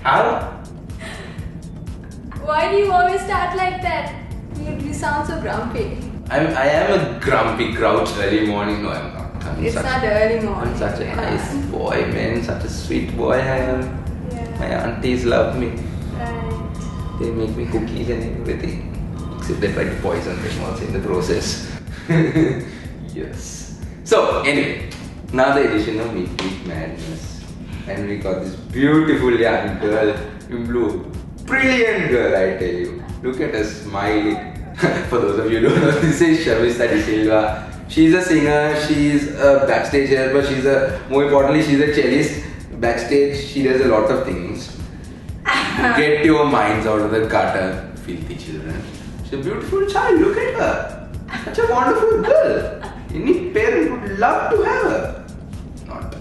How? Why do you always start like that? You sound so grumpy. I am a grumpy grouch early morning. No, I'm not. It's not early morning. I'm such a nice boy, man. Such a sweet boy I am. Yeah. My aunties love me. Right. They make me cookies and everything. Except they try to poison them also in the process. Yes. So, anyway, another edition of Midweek Madness. And we got this beautiful young girl in blue. Brilliant girl, I tell you. Look at her smiling. For those of you who don't know, this is Shamistha Silva. She's a singer, she's a backstage helper, more importantly, she's a cellist. Backstage, she does a lot of things. Get your minds out of the gutter, filthy children. She's a beautiful child, look at her. Such a wonderful girl. Any parent would love to have her. Not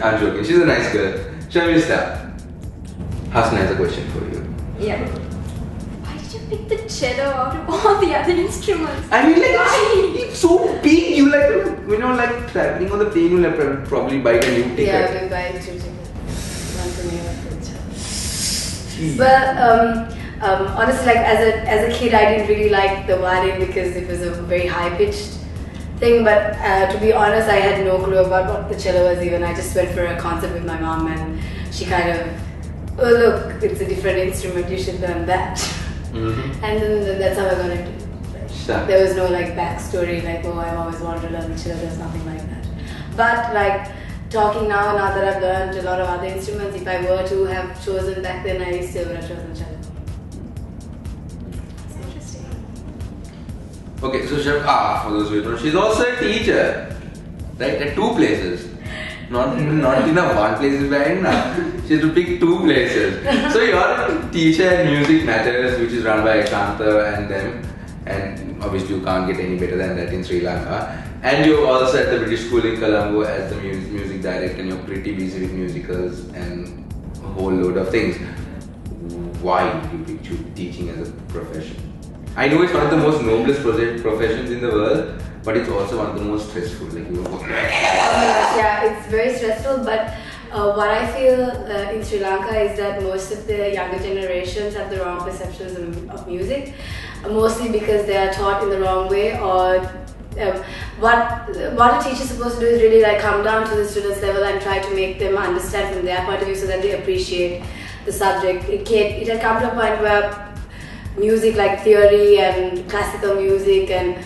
I'm joking, she's a nice girl. Shamistha, Hasna has a question for you. Yeah. Why did you pick the cello out of all the other instruments? I mean, like, it's so big. You like traveling on the plane. You'll have probably buy a new ticket. Yeah, I've been buying 2 tickets. One for me, one for the cello. Well, honestly, like as a kid, I didn't really like the violin because it was a very high pitched thing. But to be honest, I had no clue about what the cello was even. I just went for a concert with my mom, and she kind of, oh look, it's a different instrument. You should learn that. Mm-hmm. And then that's how I got into it. Sure. There was no like backstory like, oh, I've always wanted to learn the cello. There's nothing like that. But like talking now that I've learned a lot of other instruments, if I were to have chosen back then, I still would have chosen cello. It's interesting. Okay, so for those who don't know, she's also a teacher, right? At 2 places. Not in a one place is bad enough. She has to pick 2 places. So you're a teacher at Music Matters, which is run by Shanta and them. And obviously you can't get any better than that in Sri Lanka. And you're also at the British School in Colombo as the music director, and you're pretty busy with musicals and a whole load of things. Why did you choose teaching as a profession? I know it's one of the most noblest professions in the world, but it's also one of the most stressful. Like you work. Yeah, it's very stressful, but what I feel in Sri Lanka is that most of the younger generations have the wrong perceptions of music, mostly because they are taught in the wrong way, or what a teacher is supposed to do is really like come down to the students' level and try to make them understand from their point of view so that they appreciate the subject. It had come to a point where music like theory and classical music and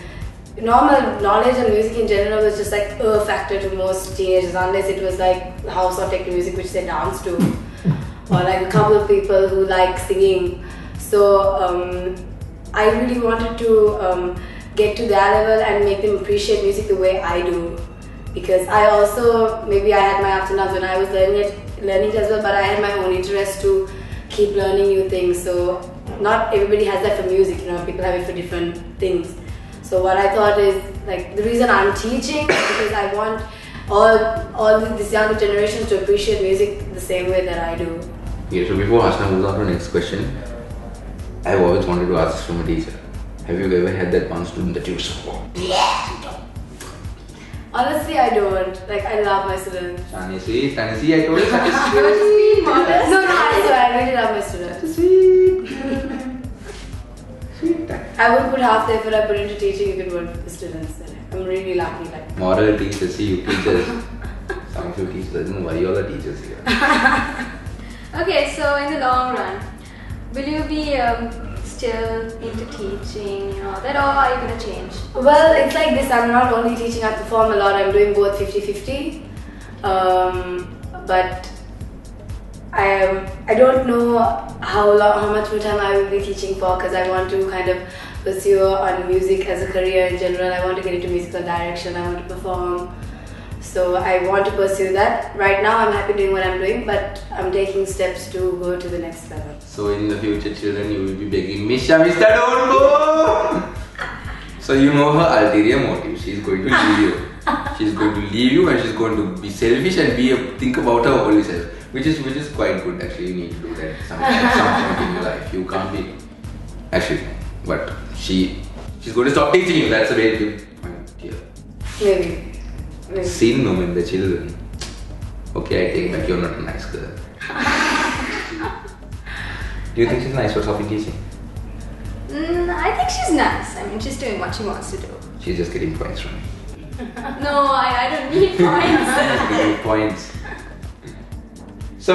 normal knowledge and music in general was just like a factor to most teenagers, unless it was like house or techno music which they dance to, or like a couple of people who like singing. So I really wanted to get to their level and make them appreciate music the way I do, because I also, maybe I had my ups and downs when I was learning it as well, but I had my own interest to keep learning new things. So not everybody has that for music, people have it for different things. So what I thought is, like, the reason I'm teaching is because I want all this younger generation to appreciate music the same way that I do. Yeah, so before Hasna moves on to the next question, I've always wanted to ask this from a teacher. Have you ever had that one student that you support? Yeah! Honestly, I don't. Like, I love my students. Tanisi, I told you such a I was just being modest. No, I swear, I really love my students. Sweet. I would put half the effort I put into teaching if it weren't for the students. I'm really lucky. Like, Moral teachers, see you teachers. Some of you teachers, doesn't worry, all the teachers here. Okay, so in the long run, will you be still into teaching, that, or are you going to change? well, it's like this. I'm not only teaching, I perform a lot. I'm doing both 50-50. But I don't know how much more time I will be teaching for, because I want to kind of pursue on music as a career in general. I want to get into musical direction. I want to perform. So I want to pursue that. Right now I'm happy doing what I'm doing, but I'm taking steps to go to the next level. So in the future, children, you will be begging, Miss Shamistha, don't go! So you know her ulterior motive. She's going to leave you. She's going to leave you, and she's going to be selfish and think about her only self. Which is quite good actually. You need to do that at some point in your life. You can't be actually, but she's going to stop teaching you. That's the way to find here. Maybe. Seen them in the children. Okay, I take back, you're not a nice girl. Do you think she's nice for stopping teaching? I think she's nice. I mean, she's doing what she wants to do. She's just getting points from me. No, I don't need points. Getting points. So,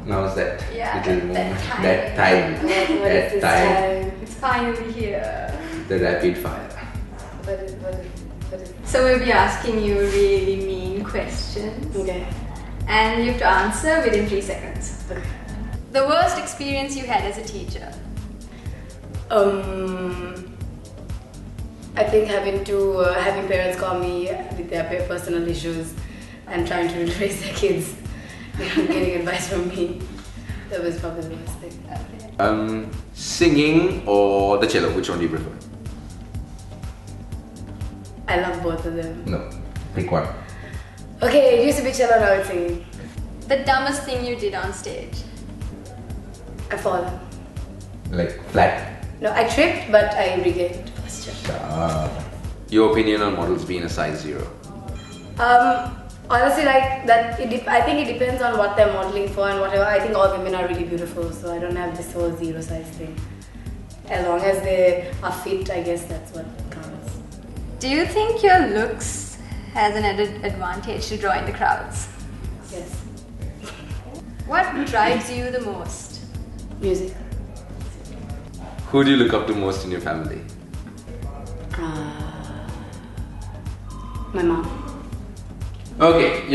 now is that little moment, that time. It's finally here. The rapid fire. What is So we'll be asking you really mean questions. Okay. And you have to answer within 3 seconds. Okay. The worst experience you had as a teacher? I think having parents call me with their personal issues and trying to raise their kids, getting advice from me. That was probably the worst thing. Okay. Singing or the cello, which one do you prefer? I love both of them. No, pick one. Okay, it used to be cello, now it's singing. The dumbest thing you did on stage? I fallen. Like flat. No, I tripped, but I regained posture. Your opinion on models being a size 0? Honestly, like that, I think it depends on what they're modeling for and whatever. I think all women are really beautiful, so I don't have this whole 0 size thing. As long as they are fit, I guess that's what counts. Do you think your looks has an added advantage to draw in the crowds? Yes. What drives you the most? Music. Who do you look up to most in your family? My mom. Okay,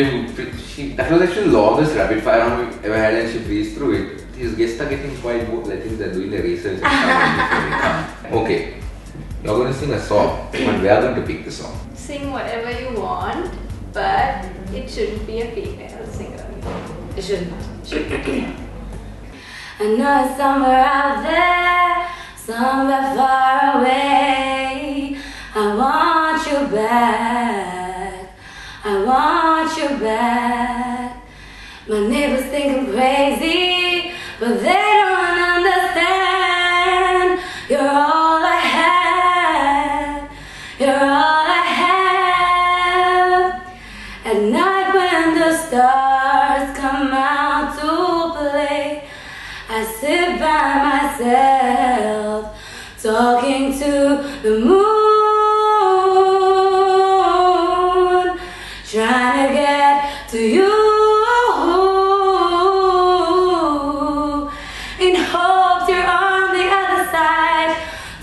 that was actually the longest rapid fire round we've ever had, and she breezed through it. These guests are getting quite bored. I think they're doing their research and stuff before they come. Okay, you're going to sing a song, but we are going to pick the song. Sing whatever you want, but it shouldn't be a female singer. It shouldn't. I know it's somewhere out there, somewhere far away. I want you back. I want you back. My neighbors think I'm crazy, but they don't understand. You're all I have. You're all I have. At night when the stars come out to play, I sit by myself, talking to the moon, trying to get to you, in hopes you're on the other side,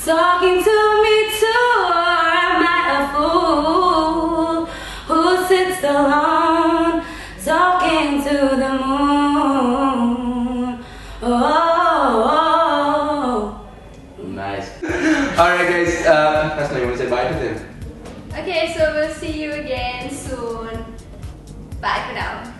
talking to me too. Or am I a fool who sits alone, talking to the moon? Oh. Nice. Alright guys, that's not you want to say bye to them. Okay, so we'll see you again soon. Bye for now.